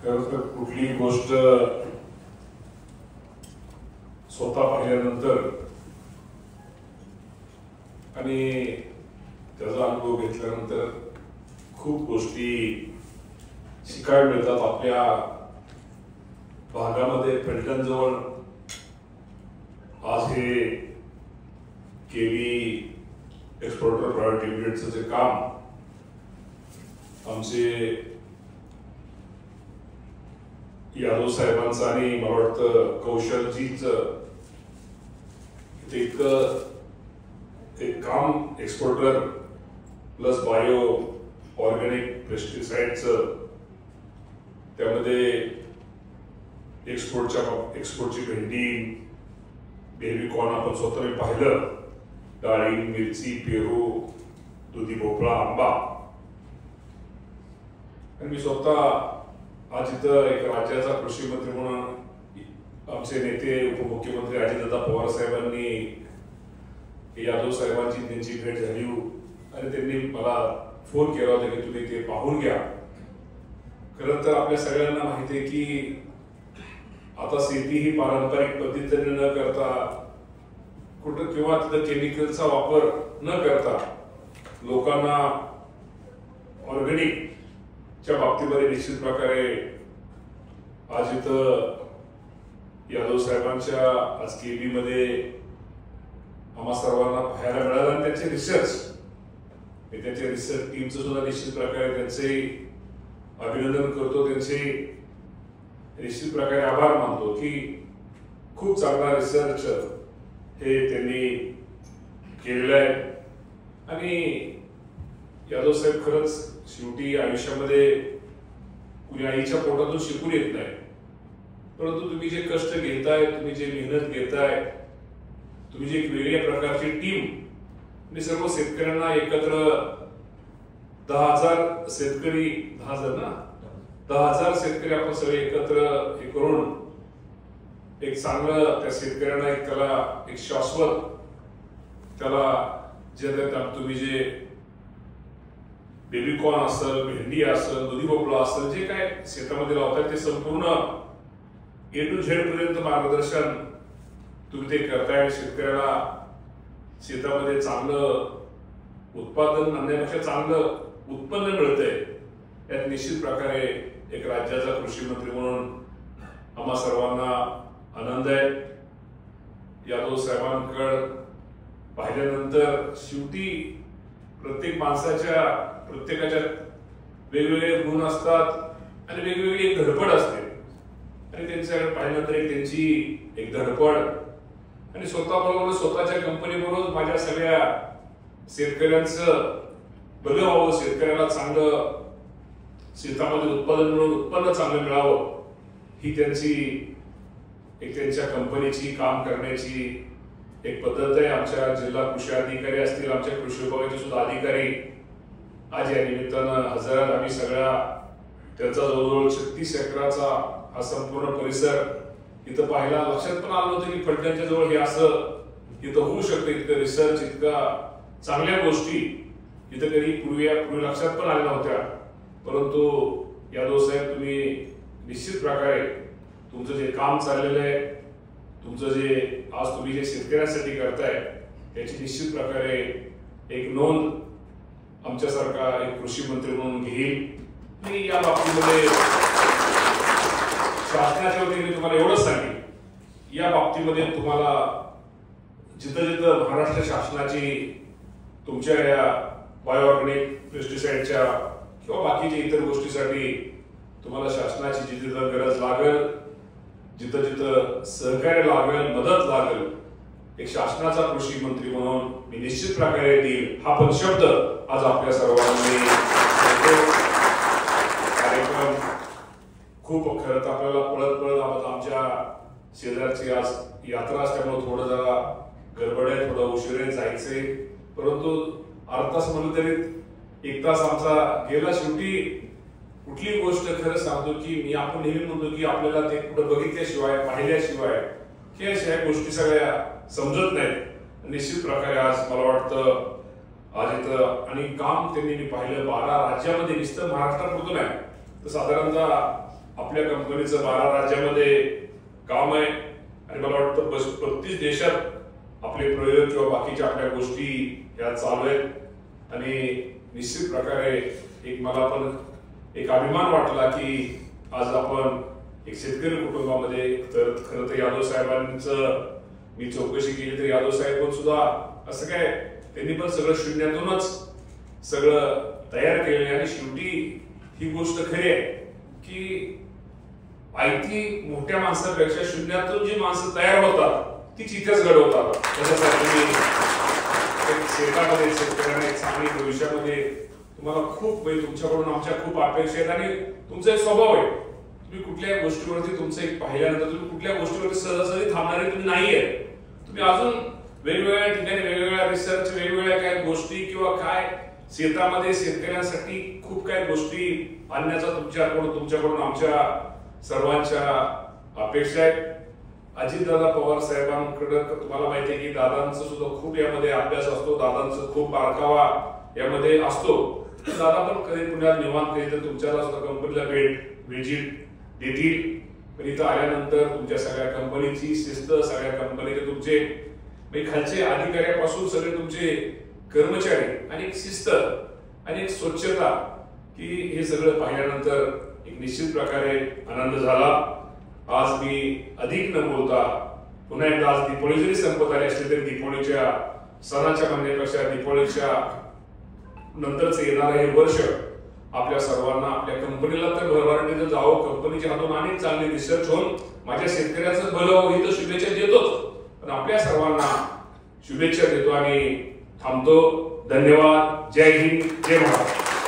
खरं तर कुठली गोष्ट स्वतः पाहिल्यानंतर आणि त्याचा अनुभव घेतल्यानंतर खूप गोष्टी शिकायला मिळतात. आपल्या भागामध्ये फलटण जवळ आज हे केवी एक्सपोर्टर प्रायव्हेट लिमिटेडचं जे काम आमचे यादव साहेबांचं आणि मला वाटतं कौशलजीच एक काम एक्सपोर्टर प्लस बायो ऑर्गॅनिक पेस्टिसाइडचं त्यामध्ये एक्सपोर्टची भेंडी बेबी कॉर्न आपण स्वतः पाहिलं, डाळिंब, मिरची, पेरू, दुधी भोपळा, आंबा. आणि मी स्वतः आज इथं एक राज्याचा कृषी मंत्री म्हणून आमचे नेते उपमुख्यमंत्री अजितदादा पवार साहेबांनी यादव साहेबांची त्यांची भेट झाली आणि त्यांनी मला फोन केला होता की तुम्ही ते पाहून घ्या. खरं तर आपल्या सगळ्यांना माहिती आहे की आता शेती ही पारंपरिक पद्धतीने न करता कुठं किंवा तिथं केमिकलचा वापर न करता लोकांना ऑर्गॅनिक च्या बाबतीमध्ये निश्चित प्रकारे आज इथं यादव साहेबांच्या आज केबी मध्ये आम्हा सर्वांना पाहायला मिळालं आणि त्यांचे रिसर्च टीमचं सुद्धा निश्चित प्रकारे त्यांचे अभिनंदन करतो, त्यांचे निश्चित प्रकारे आभार मानतो की खूप चांगला रिसर्च हे त्यांनी केलेला आहे. आणि यादव साहेब खरंच शेवटी आयुष्यामध्ये कुणी आईच्या पोटातून शिकून येत नाही, परंतु तुम्ही जे कष्ट घेताय, तुम्ही जे मेहनत घेताय, तुम्ही जे एक वेगळ्या प्रकारची टीम आणि सर्व शेतकऱ्यांना एकत्र 10,000 शेतकरी 10,000 शेतकरी आपण सगळे एकत्र हे करून एक चांगलं त्या शेतकऱ्यांना एक त्याला एक शाश्वत त्याला जे तुम्ही जे बेबी कॉर्न असेल, भेंडी असेल, दुधी भोपळा असेल, जे काय शेतामध्ये लावतात ते संपूर्ण A to Z पर्यंत मार्गदर्शन तुम्ही ते करताय. शेतकऱ्याला शेतामध्ये चांगलं उत्पादन आणण्यापेक्षा चांगलं उत्पन्न मिळतंय यात निश्चित प्रकारे एक राज्याचा कृषी मंत्री म्हणून आम्हा सर्वांना आनंद आहे. यादव साहेबांकडे पाहिल्यानंतर शेवटी प्रत्येकाच्या वेगवेगळे गुण असतात आणि वेगवेगळी एक धडपड असते आणि त्यांच्याकडे पाहिल्यानंतर त्यांची एक धडपड आणि स्वतःबरोबर स्वतःच्या कंपनीबरोबर माझ्या सगळ्या शेतकऱ्यांचं भलं व्हावं, शेतकऱ्याला चांगलं शेतामध्ये उत्पादन मिळून उत्पन्न चांगलं मिळावं ही त्यांच्या कंपनीची काम करण्याची एक पद्धत आहे. आमच्या जिल्हा कृषी अधिकारी असतील, आमच्या कृषी विभागाचे सुद्धा अधिकारी आज या निमित्तानं हजर आहेत. आम्ही सगळ्या त्यांचा जवळजवळ 36 एकराचा हा संपूर्ण परिसर इथं पाहायला लक्षात पण आलं होतं की फलटणच्या जवळ हे असं इथं होऊ शकतं, इतकं रिसर्च, इतका चांगल्या गोष्टी इथं कधी पूर्वी लक्षात पण आल्या नव्हत्या. परंतु यादव साहेब तुम्ही निश्चित प्रकारे तुमचं जे काम चाललेलं आहे, तुमचं जे आज तुम्ही जे शेतकऱ्यांसाठी करताय त्याची निश्चित प्रकारे एक नोंद आमच्यासारखा एक कृषी मंत्री म्हणून घेईल. आणि या बाबतीमध्ये शासनाच्या वतीने मी तुम्हाला एवढंच सांगेन, या बाबतीमध्ये तुम्हाला जिथं महाराष्ट्र शासनाची तुमच्या या बायो ऑर्गॅनिक पेस्टिसाइडच्या किंवा बाकीच्या इतर गोष्टीसाठी तुम्हाला शासनाची जिथं गरज लागेल, जिथं सहकार्य लागेल, मदत लागेल, एक शासनाचा कृषी मंत्री म्हणून मी निश्चित प्रकारे देईल हा पण शब्द आज आपल्या सर्वांनी कार्यक्रम खूप खरंच आपल्याला पळत आमच्या शेजारची आज यात्रा असल्यामुळे थोडं जरा गडबड आहे, थोडं उशिरे जायचंय, परंतु अर्धा तास म्हणलं तरी 1 तास आमचा गेला. शेवटी कुठली गोष्ट खरं सांगतो की आपण नेहमी म्हणतो की आपल्याला ते कुठं बघितल्याशिवाय पाहिल्याशिवाय की अशा गोष्टी सगळ्या समजत नाहीत. निश्चित प्रकारे आज मला वाटतं आज इथं आणि काम त्यांनी मी पाहिलं 12 राज्यामध्ये नुसतं महाराष्ट्रापुरतं नाही तर साधारणतः आपल्या कंपनीचं 12 राज्यामध्ये काम आहे आणि मला वाटतं 32 देशात आपले प्रयोग किंवा बाकीच्या आपल्या गोष्टी या चालू आहेत आणि निश्चित प्रकारे एक मला पण एक अभिमान वाटला की आज आपण एक शेतकरी कुटुंबामध्ये तर खरं तर यादव साहेबांचं मी चौकशी केली तर यादव साहेब पण सुद्धा असं काय त्यांनी पण सगळं शून्यातूनच सगळं तयार केले आणि शेवटी ही गोष्ट खरी आहे की आयती मोठ्या माणसापेक्षा शून्यातून जी माणसं तयार होतात तीच इथेच घडवतात. त्याच्यासाठी शेतामध्ये शेतकऱ्यांना एक चांगली भविष्यामध्ये तुम्हाला खूप तुमच्याकडून आमच्या खूप अपेक्षा आहेत आणि तुमचा एक स्वभाव आहे तुम्ही कुठल्या गोष्टीवरती तुमचं एक पाहिल्यानंतर तुम्ही कुठल्या गोष्टीवरती सहजासहजी थांबणारे तुम्ही नाहीये. तुम्ही अजून वेगवेगळ्या ठिकाणी वेगवेगळ्या रिसर्च वेगवेगळ्या काय गोष्टी किंवा काय शेतामध्ये शेतकऱ्यांसाठी खूप काही गोष्टी आणण्याचा तुमच्याकडून आमच्या सर्वांच्या अपेक्षा आहेत. अजितदादा पवार साहेबांकडे तुम्हाला माहिती आहे की दादांचं सुद्धा खूप यामध्ये अभ्यास असतो, दादांचं खूप बारकावा यामध्ये असतो. दादा पण कधी पुण्यात निवांत कधी तर तुमच्याला सुद्धा कंपनीला व्हिजिट देतील. पण इथं आल्यानंतर तुमच्या सगळ्या कंपनीची शिस्त सगळ्या कंपनीचे तुमचे खालचे अधिकाऱ्यापासून सगळे तुमचे कर्मचारी आणि एक शिस्त आणि एक स्वच्छता की हे सगळं पाहिल्यानंतर एक निश्चित प्रकारे आनंद झाला. आज मी अधिक न बोलता पुन्हा एकदा आज दीपावली जरी संपत आली असली तरी दीपावलीच्या सणाच्या म्हणण्यापेक्षा दीपावलीच्या नंतरच येणारं हे वर्ष आपल्या सर्वांना आपल्या कंपनीला तर भरभराटीनं जावं, कंपनीच्या हातून अनेक चांगले रिसर्च होऊन माझ्या शेतकऱ्याचं भलं हो ही तर शुभेच्छा देतोच पण आपल्या सर्वांना शुभेच्छा देतो आणि थांबतो. धन्यवाद. जय हिंद, जय महाराष्ट्र.